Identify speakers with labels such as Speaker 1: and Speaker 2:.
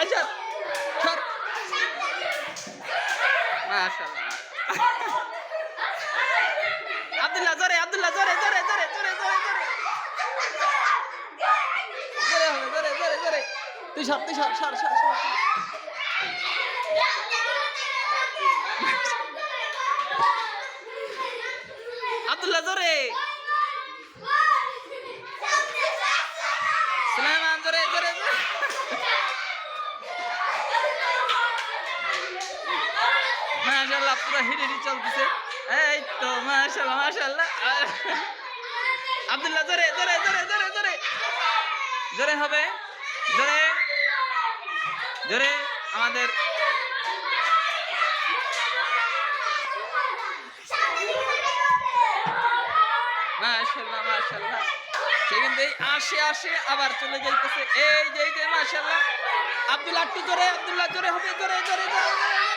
Speaker 1: আচ্ছা সর মাশাআল্লাহ আব্দুল্লাহ জোরে আব্দুল্লাহ জোরে জোরে জোরে জোরে জোরে জোরে জোরে হবে জোরে জোরে জোরে তুই সর তুই সর সর সর সর আব্দুল্লাহ জোরে সুলাইমান জোরে জোরে জোরে মাশাআল্লাহ পুরো হিড়ি চলতেছে এই তো মাশাআল্লাহ মাশাআল্লাহ আব্দুল্লাহ জোরে জোরে জোরে জোরে জোরে জোরে হবে জোরে জোরে আমাদের মাশাআল্লাহ মাশাআল্লাহ সেখানে আসে আসে আবার চলে যাইতেছে এই যে মাশাআল্লাহ আব্দুল্লাহ একটু জোরে আব্দুল্লাহ জোরে হবে জোরে জোরে জোরে